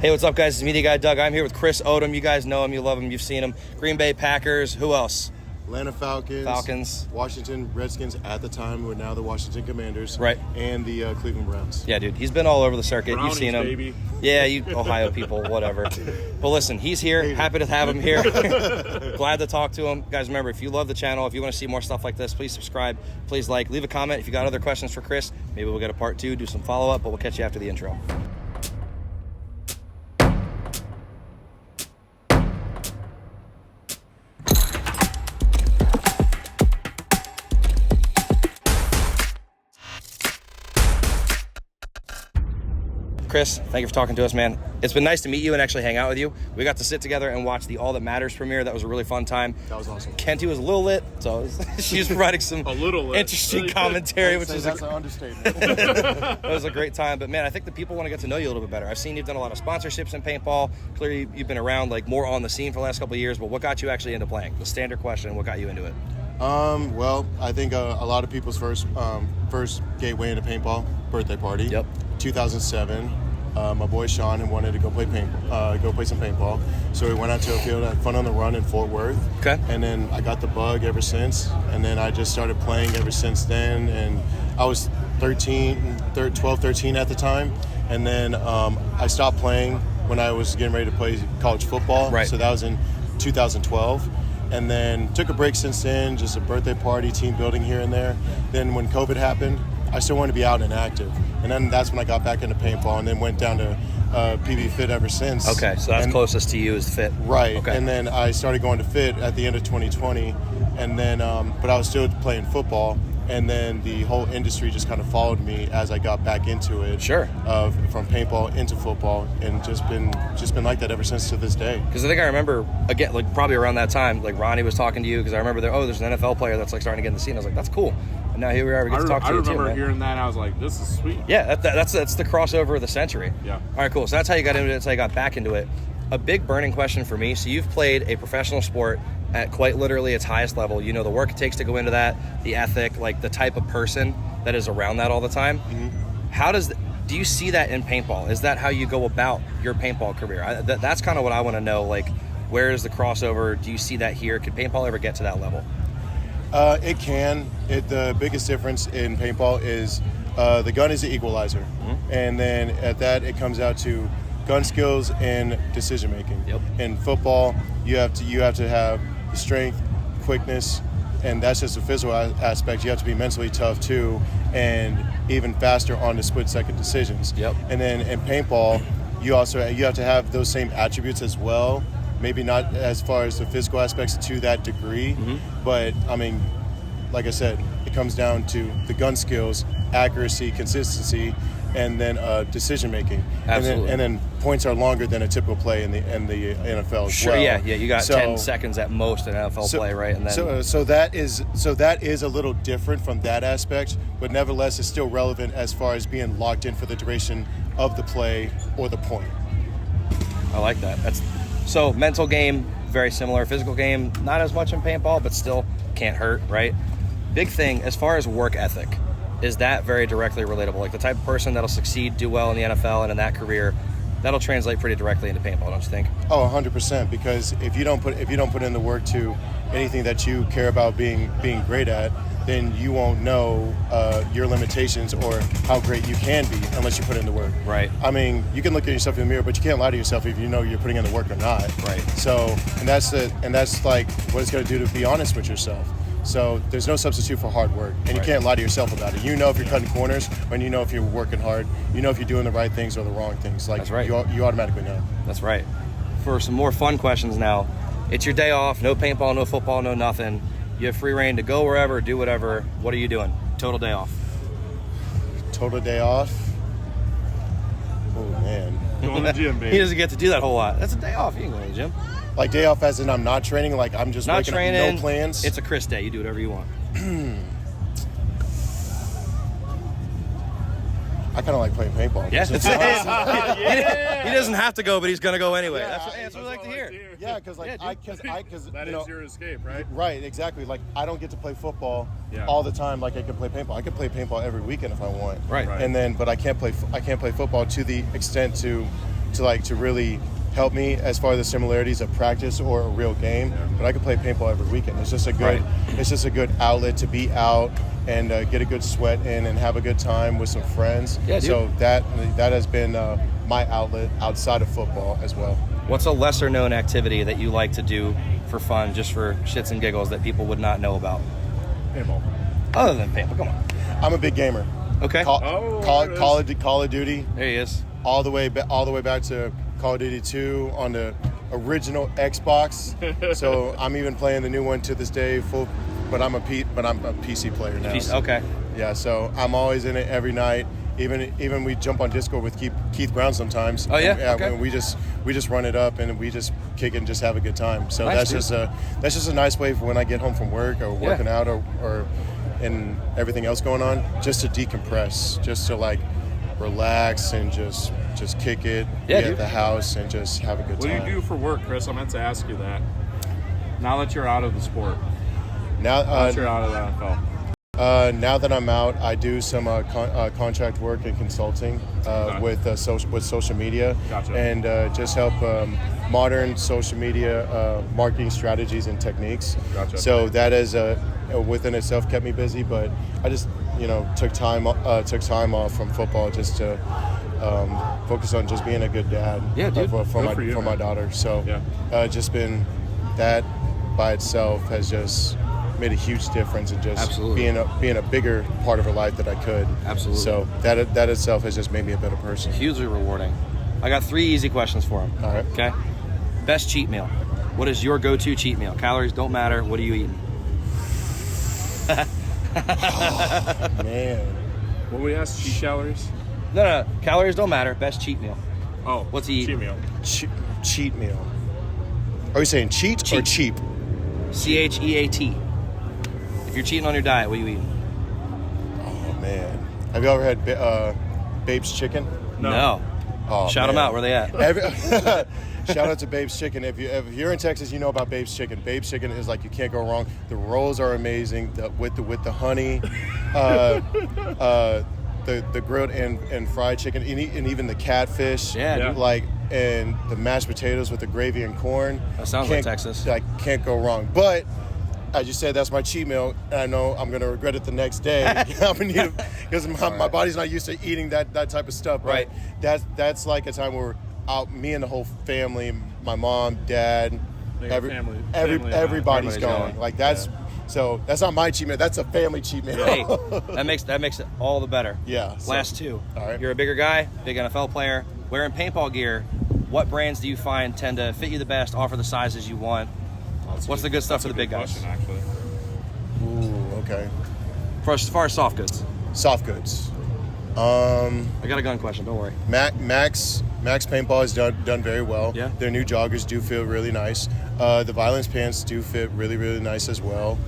Hey, what's up, guys? It's Media Guy Doug. I'm here with Chris Odom. You guys know him. You love him. You've seen him. Green Bay Packers. Who else? Atlanta Falcons. Washington Redskins at the time, were now the Washington Commanders. Right. And the Cleveland Browns. Yeah, dude. He's been all over the circuit. Brownies, You've seen him. baby. Yeah, you Ohio people, whatever. But listen, he's here. Happy to have him here. Glad to talk to him. Guys, remember, if you love the channel, if you want to see more stuff like this, please subscribe. Please like. Leave a comment. If you got other questions for Chris, maybe we'll get a part 2, do some follow-up, but we'll catch you after the intro. Chris, thank you for talking to us, man. It's been nice to meet you and actually hang out with you. We got to sit together and watch the All That Matters premiere. That was a really fun time. That was awesome. Kenty was a little lit, so she was providing some interesting commentary, which is that's an understatement. That was a great time. But man, I think the people want to get to know you a little bit better. I've seen you've done a lot of sponsorships in paintball. Clearly, you've been around like more on the scene for the last couple of years. But what got you actually into playing? The standard question: what got you into it? Well, I think a lot of people's first gateway into paintball, birthday party. Yep. 2007. My boy Sean had wanted to go play some paintball, so we went out to a field, had fun on the run in Fort Worth. Okay. And then I got the bug ever since, and then I just started playing ever since then. And I was 12, 13 at the time, and then I stopped playing when I was getting ready to play college football. Right. So that was in 2012. And then took a break since then, just a birthday party, team building here and there. Then when COVID happened, I still wanted to be out and active. And then that's when I got back into paintball and then went down to PB Fit ever since. Okay, so that's closest to you is Fit. Right. Okay. And then I started going to Fit at the end of 2020. And then, but I was still playing football. And then the whole industry just kind of followed me as I got back into it. Sure. From paintball into football, and just been like that ever since to this day. Because I think I remember, again, like probably around that time, like Ronnie was talking to you, because I remember there's an NFL player that's like starting to get in the scene. I was like, that's cool. And now here we are, we get to talk to you too, I remember man. hearing that, and I was like, this is sweet. Yeah, that's the crossover of the century. Yeah. All right, cool. So that's how you got into it. That's how you got back into it. A big burning question for me. So you've played a professional sport at quite literally its highest level. You know the work it takes to go into that, the ethic, like the type of person that is around that all the time. Mm-hmm. Do you see that in paintball? Is that how you go about your paintball career? That's kind of what I want to know. Like, where is the crossover? Do you see that here? Could paintball ever get to that level? It can. The biggest difference in paintball is the gun is the equalizer. Mm-hmm. And then at that, it comes out to gun skills and decision making. Yep. In football, you have to have the strength, quickness, and that's just a physical aspect. You have to be mentally tough too, and even faster on the split-second decisions. Yep. And then in paintball, you have to have those same attributes as well. Maybe not as far as the physical aspects to that degree, mm-hmm. but I mean, like I said, it comes down to the gun skills, accuracy, consistency, and then decision making. Absolutely. And then points are longer than a typical play in the NFL as sure, well. Yeah. You got 10 seconds at most in NFL play, right? And then so that is a little different from that aspect, but nevertheless, it's still relevant as far as being locked in for the duration of the play or the point. I like that. So mental game, very similar. Physical game, not as much in paintball, but still can't hurt, right? Big thing as far as work ethic. Is that very directly relatable? Like the type of person that'll succeed, do well in the NFL and in that career, that'll translate pretty directly into paintball, don't you think? Oh, 100%. Because if you don't put in the work to anything that you care about being great at, then you won't know your limitations or how great you can be unless you put in the work. Right. I mean, you can look at yourself in the mirror, but you can't lie to yourself if you know you're putting in the work or not. Right. So, and that's like what it's going to do to be honest with yourself. So there's no substitute for hard work, and you can't lie to yourself about it. You know if you're cutting corners, and you know if you're working hard. You know if you're doing the right things or the wrong things. Like, that's right. You automatically know. That's right. For some more fun questions now, it's your day off, no paintball, no football, no nothing. You have free reign to go wherever, do whatever. What are you doing? Total day off. Total day off? Oh, man. Going to the gym, baby. He doesn't get to do that whole lot. That's a day off. You can go to the gym. Like day off as in I'm not training, like I'm just not training, up, no plans? It's a Chris day. You do whatever you want. I kind of like playing paintball. Yeah. He doesn't have to go, but he's going to go anyway. Yeah, that's what I like to hear. Yeah, because that is your escape, right? Right, exactly. Like I don't get to play football yeah. all the time. Like I can play paintball. I can play paintball every weekend if I want. Right. And then, but I can't play football to the extent to to really help me as far as the similarities of practice or a real game. But I can play paintball every weekend. It's just a good it's just a good outlet to be out and get a good sweat in and have a good time with some friends. Yeah, dude. So that has been my outlet outside of football as well. What's a lesser known activity that you like to do for fun, just for shits and giggles, that people would not know about? Paintball. Other than paintball, come on. I'm a big gamer. Okay. Call of Duty. There he is. All the way back to Call of Duty 2 on the original Xbox. So I'm even playing the new one to this day. But I'm a PC player now. Okay. Yeah. So I'm always in it every night. Even we jump on Discord with Keith Brown sometimes. Oh yeah. Yeah. Okay. When we just run it up and we just kick and just have a good time. So Nice, that's just a nice way for when I get home from work or working out or and everything else going on, just to decompress, just to like relax and just kick it, be at the house and just have a good time. What do you do for work, Chris? I meant to ask you that. Now that you're out of the sport, now that you're out of the NFL. Now that I'm out, I do some contract work and consulting with social media, Gotcha. and just help modern social media marketing strategies and techniques. Gotcha. So that is within itself kept me busy, but I just took time off from football just to focus on just being a good dad. Yeah, dude. For my daughter. So just been that by itself has just made a huge difference in just being a bigger part of her life that I could. Absolutely. So that itself has just made me a better person. Hugely rewarding. I got 3 easy questions for him. All right. Okay. Best cheat meal. What is your go-to cheat meal? Calories don't matter. What are you eating? Man. What we asked, cheat calories? No. Calories don't matter. Best cheat meal. Oh, What's he eating? cheat meal? Cheat meal. Are you saying cheat or cheap? CHEAT. If you're cheating on your diet, what are you eating? Oh man. Have you ever had Babe's Chicken? No. Oh, Shout them out. Where they at? Shout out to Babe's Chicken. If you're in Texas, you know about Babe's Chicken. Babe's Chicken is like, you can't go wrong. The rolls are amazing. With the honey, the grilled and fried chicken, and even the catfish. Yeah. Dude. Like, and the mashed potatoes with the gravy and corn. That sounds like Texas. Like, can't go wrong. But as you said, that's my cheat meal, and I know I'm gonna regret it the next day. I'm gonna need because my body's not used to eating that type of stuff. Right. That's like a time where me and the whole family, my mom, dad, everybody's going. Like that's that's not my cheat meal. That's a family cheat meal. Hey, that makes it all the better. Yeah. Last 2. All right. You're a bigger guy, big NFL player, wearing paintball gear. What brands do you find tend to fit you the best, offer the sizes you want? What's the good stuff for the big guys? Question, actually. Ooh, okay. As far as soft goods. Soft goods. I got a gun question. Don't worry. Max Paintball has done very well. Yeah. Their new joggers do feel really nice. The Violence pants do fit really, really nice as well.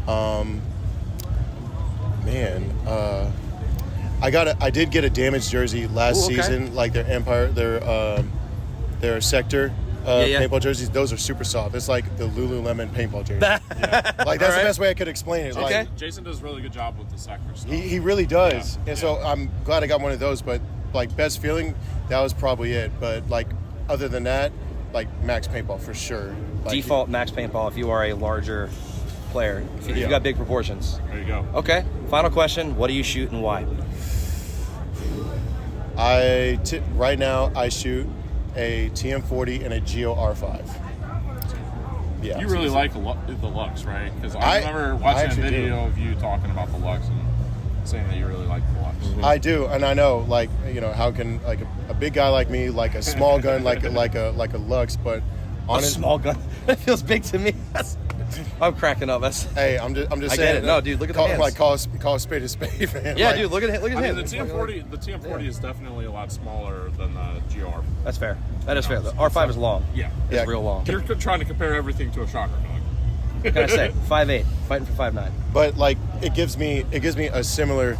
I did get a damaged jersey last season, like their Empire, their Sector paintball jerseys. Those are super soft. It's like the Lululemon paintball jersey. Like that's the best way I could explain it. Okay. Like, Jason does a really good job with the Sector stuff. he really does, and so I'm glad I got one of those. But like best feeling, that was probably it. But like other than that, like Max Paintball for sure. Like, Default Max Paintball if you are a larger player. If you've got big proportions. There you go. Okay. Final question. What do you shoot and why? Right now I shoot a TM40 and a Geo R5. Yeah. You really like the Lux, right? Because I remember watching a video of you talking about the Lux and saying that you really like the Lux. Mm-hmm. I do, and I know, like, how can like a big guy like me like a small gun like a Lux, but A small gun. That feels big to me. I'm cracking up. Hey, I'm just I saying. get it. No, dude, look at the hands. Like call a spade a spade, man. Yeah, like, dude, look at his I mean, hands. the TM40 is definitely a lot smaller than the GR. That's fair. That is fair. The R5 is long. Yeah. It's real long. You're trying to compare everything to a shocker dog. What can I say? 5'8", fighting for 5'9". But like, it gives me a similar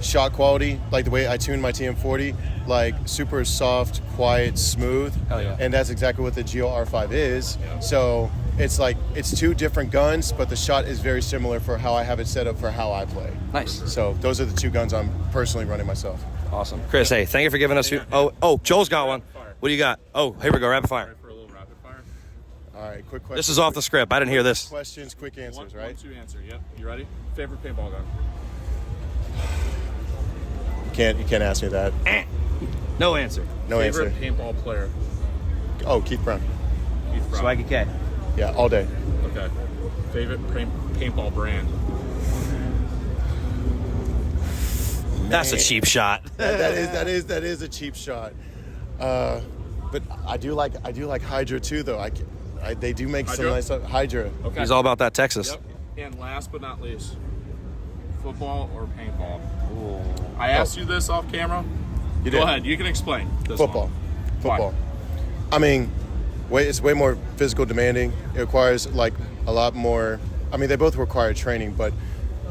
shot quality, like the way I tune my TM40, like super soft, quiet, smooth. Hell yeah. And that's exactly what the Geo R5 is. Yeah. So it's like, it's two different guns, but the shot is very similar for how I have it set up for how I play. Nice. So those are the two guns I'm personally running myself. Awesome. Chris, hey, thank you for giving us... Oh, Joel's got one. What do you got? Oh, here we go. Rapid fire. Ready for a little rapid fire? All right, quick question. This is off the script. I didn't hear this. Questions, quick answers, right? 1, 2 answer. Yep. You ready? Favorite paintball gun? You can't ask me that. No answer. No Favorite answer. paintball player? Oh, Keith Brown. Keith Brown. Swaggy K. Yeah, all day. Okay. Favorite paintball brand? That's a cheap shot. That is a cheap shot. But I do like Hydra too, though. They do make some Hydra? nice stuff. Hydra. Okay. He's all about that Texas. Yep. And last but not least, football or paintball? Ooh. I asked you this off camera. You Go did. ahead. You can explain this Football. one. Football. Why? I mean, it's way more physical demanding. It requires like a lot more. I mean, they both require training, but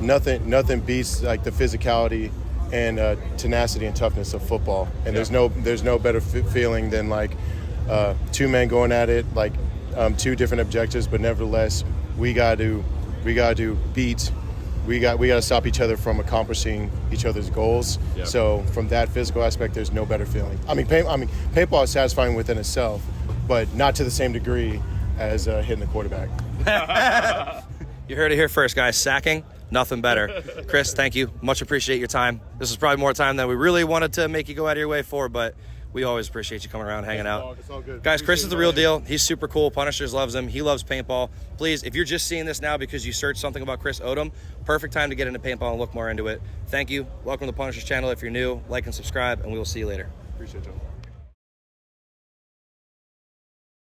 nothing beats like the physicality and tenacity and toughness of football. And there's no better feeling than like two men going at it, like two different objectives, but nevertheless we got to stop each other from accomplishing each other's goals. Yep. So from that physical aspect, there's no better feeling. I mean, paintball is satisfying within itself, but not to the same degree as hitting the quarterback. You heard it here first, guys. Sacking, nothing better. Chris, thank you. Much appreciate your time. This is probably more time than we really wanted to make you go out of your way for, but we always appreciate you coming around, hanging out. It's all good. Guys, Chris is the real deal. He's super cool. Punishers loves him. He loves paintball. Please, if you're just seeing this now because you searched something about Chris Odom, perfect time to get into paintball and look more into it. Thank you. Welcome to the Punishers channel. If you're new, like and subscribe, and we will see you later. Appreciate you.